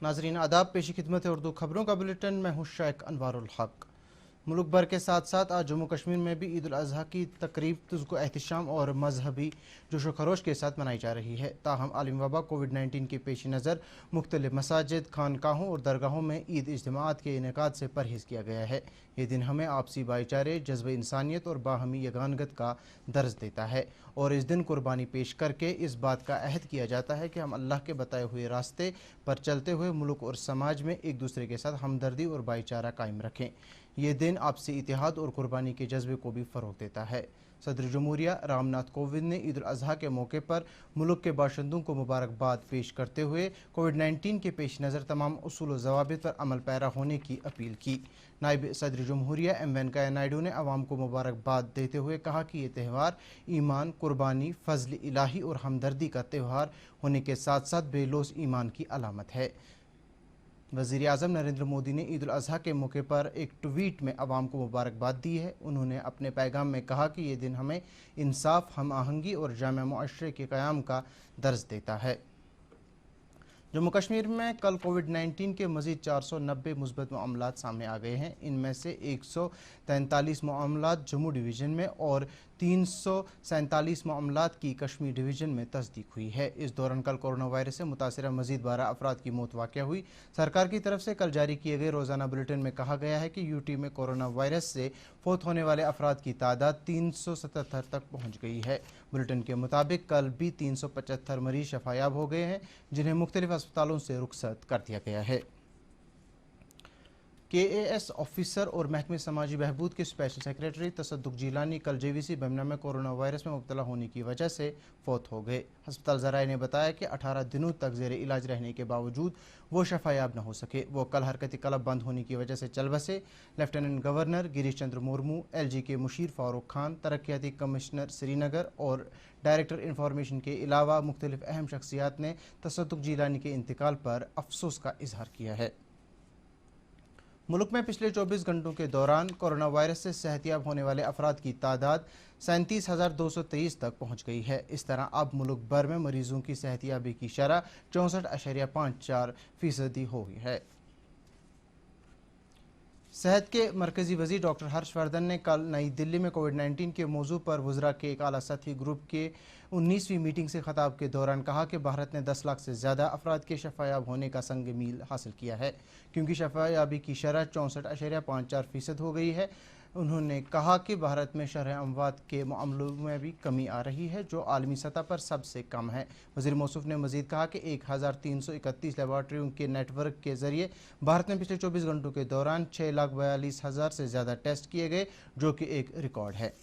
नाजरीन आदाब, पेशी खिदमत है उर्दू खबरों का बुलेटिन। मैं हूँ शेख अनवारुल हक। मुल्क भर के साथ साथ आज जम्मू कश्मीर में भी ईद उल अजहा की तकरीब तुज़को एहतिशाम और मजहबी जोश व खरोश के साथ मनाई जा रही है। ताहम आलमी वबा कोविड-19 के पेश नज़र मुख्तलिफ मसाजिद, खानकाहों और दरगाहों में ईद इज्तिमात के इनेकाद से परहेज़ किया गया है। ये दिन हमें आपसी भाईचारे, जज्ब इंसानियत और बाहमी यगानगत का दर्ज देता है और इस दिन कुर्बानी पेश करके इस बात का अहद किया जाता है कि हम अल्लाह के बताए हुए रास्ते पर चलते हुए मुल्क और समाज में एक दूसरे के साथ हमदर्दी और भाईचारा कायम रखें। ये दिन आपसी इतिहाद और कुर्बानी के जज्बे को भी फ़रोग़ देता है। सदर जमहूरिया रामनाथ कोविंद ने ईद उल अजहा के मौके पर मुल्क के बाशिंदों को मुबारकबाद पेश करते हुए कोविड-19 के पेश नज़र तमाम उसूल व ज़वाबित पर अमल पैरा होने की अपील की। नायब सदर जमहूरिया एम वेंकैया नायडू ने अवाम को मुबारकबाद देते हुए कहा कि ये त्यौहार ईमान, कुर्बानी, फजल इलाही और हमदर्दी का त्यौहार होने के साथ साथ बेलौस ईमान की अलामत है। वज़ीर आज़म नरेंद्र मोदी ने ईद उल अजहा के मौके पर एक ट्वीट में अवाम को मुबारकबाद दी है। उन्होंने अपने पैगाम में कहा कि ये दिन हमें इंसाफ, हम आहंगी और जामे मुआशरे के क़याम का दर्ज देता है। जम्मू कश्मीर में कल कोविड-19 के मज़ीद 490 मुस्बत मामलात सामने आ गए हैं। इनमें से 143 मामलात जम्मू डिवीज़न में और 347 मामलात की कश्मीर डिवीज़न में तस्दीक हुई है। इस दौरान कल कोरोना वायरस से मुतासरा मज़ीद 12 अफराद की मौत वाक़या हुई। सरकार की तरफ से कल जारी किए गए रोज़ाना बुलेटिन में कहा गया है कि यूटी में कोरोना वायरस से फौत होने वाले अफराद की तादाद 377 तक पहुँच गई है। बुलेटिन के मुताबिक कल भी 375 मरीज शफायाब हो गए हैं, जिन्हें मुख्तलिफ अस्पतालों से रुखसत कर दिया गया है। KAS ऑफिसर और महकमे समाजी बहबूद के स्पेशल सेक्रेटरी तसद्दुक जिलानी कल JVC बमना में कोरोना वायरस में मुब्तला होने की वजह से फौत हो गए। हस्पताल ज़राए ने बताया कि 18 दिनों तक ज़ेर इलाज रहने के बावजूद वो शफायाब न हो सके। वो कल हरकती कलब बंद होने की वजह से चल बसे। Lieutenant governor Girish Chandra Murmu, LG के मुशीर फारूक खान, तरक्याती कमिश्नर श्रीनगर और डायरेक्टर इंफॉर्मेशन के अलावा मुख्तलिफ अहम शख्सियात ने तसद्दुक जिलानी के इंतकाल पर अफसोस का इजहार किया है। मुल्क में पिछले 24 घंटों के दौरान कोरोना वायरस से सेहतियाब होने वाले अफराद की तादाद 37,223 तक पहुँच गई है। इस तरह अब मुल्क भर में मरीजों की सेहतियाबी की शरह 64.54% हो गई है। सेहत के मरकजी वज़ीर डॉक्टर हर्षवर्धन ने कल नई दिल्ली में कोविड-19 के मौजू पर वज़रा के एक आला सतही ग्रुप के 19वीं मीटिंग से खिताब के दौरान कहा कि भारत ने 10 लाख से ज़्यादा अफराद के शफायाब होने का संग मील हासिल किया है, क्योंकि शफायाबी की शरह 64.54% हो गई है। उन्होंने कहा कि भारत में शरह अमवात के मामलों में भी कमी आ रही है, जो आलमी सतह पर सबसे कम है। वज़ीर मौसूफ ने मज़ीद कहा कि 1331 लेबार्ट्रियों के नेटवर्क के ज़रिए भारत में पिछले 24 घंटों के दौरान 6,42,000 से ज़्यादा टेस्ट किए गए, जो कि एक रिकॉर्ड है।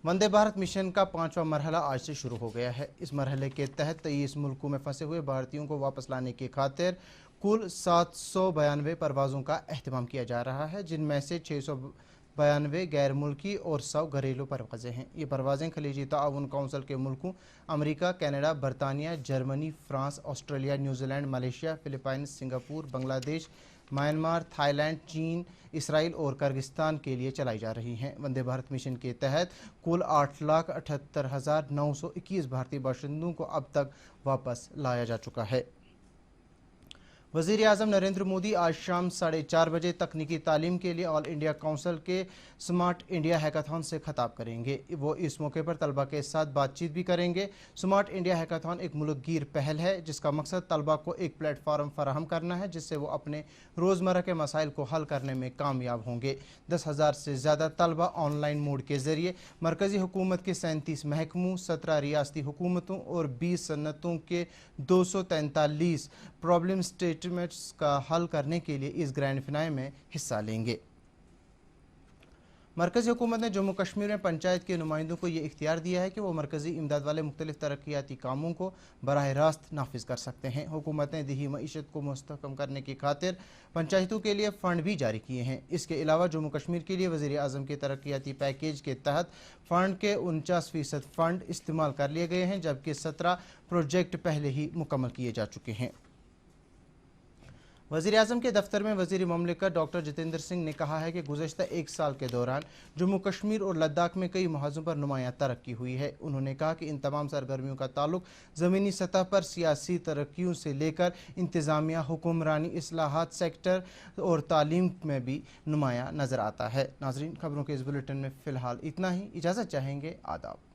वंदे भारत मिशन का 5वां मरहला आज से शुरू हो गया है। इस मरहले के तहत 23 मुल्कों में फंसे हुए भारतीयों को वापस लाने की खातिर कुल 792 परवाज़ों का एहतमाम किया जा रहा है, जिनमें से 692 गैर मुल्की और 100 घरेलू परवाज़ें हैं। ये परवाज़ें खलीजी ताउन काउंसिल के मुल्कों अमेरिका, कनाडा, बरतानिया, Germany, France, Australia, New Zealand, Malaysia, Philippines, Singapore, Bangladesh, Myanmar, Thailand, चीन, इसराइल और किर्गिस्तान के लिए चलाई जा रही हैं। वंदे भारत मिशन के तहत कुल 8,78,921 भारतीय बाशिंदों को अब तक वापस लाया जा चुका है। वज़ीर आज़म नरेंद्र मोदी आज शाम 4:30 बजे तकनीकी तालीम के लिए ऑल इंडिया काउंसिल के स्मार्ट इंडिया हैकाथॉन से खिताब करेंगे। वो इस मौके पर तलबा के साथ बातचीत भी करेंगे। स्मार्ट इंडिया हैकाथॉन एक मुल्क गिर पहल है, जिसका मकसद तलबा को एक प्लेटफार्म फराहम करना है, जिससे वो अपने रोज़मर्रा के मसाइल को हल करने में कामयाब होंगे। 10,000 से ज़्यादा तलबा ऑनलाइन मोड के ज़रिए मरकज़ी हुकूमत के 37 महकमों, 17 रियासती हुकूमतों और 20 सनतों के 243 प्रॉब्लम स्टेटमेंट्स का हल करने के लिए इस ग्रैंड फिनाले में हिस्सा लेंगे। मरकज़ी हुकूमत ने जम्मू कश्मीर में पंचायत के नुमाइंदों को ये इख्तियार दिया है कि वो मरकज़ी इमदाद वाले मुख्तलिफ तरक्याती कामों को बराह रास्त नाफिज कर सकते हैं। हुकूमत ने देही मईशत को मुस्तहकम करने की खातिर पंचायतों के लिए फ़ंड भी जारी किए हैं। इसके अलावा जम्मू कश्मीर के लिए वज़ीर आज़म के तरक्याती पैकेज के तहत फ़ंड के 49% फ़ंड इस्तेमाल कर लिए गए हैं, जबकि 17 प्रोजेक्ट पहले ही मुकम्मल किए जा चुके हैं। वज़ीर आज़म के दफ्तर में वज़ीर ममलिकत डॉक्टर जितेंद्र सिंह ने कहा है कि गुज़श्ता एक साल के दौरान जम्मू कश्मीर और लद्दाख में कई मुहाज़ों पर नुमायाँ तरक्की हुई है। उन्होंने कहा कि इन तमाम सरगर्मियों का ताल्लुक ज़मीनी सतह पर सियासी तरक्कियों से लेकर इंतज़ामिया, हुक्मरानी, इस्लाहात, सेक्टर और तालीम में भी नुमायाँ नज़र आता है। नाज़रीन, खबरों के इस बुलेटिन में फ़िलहाल इतना ही। इजाज़त चाहेंगे। आदाब।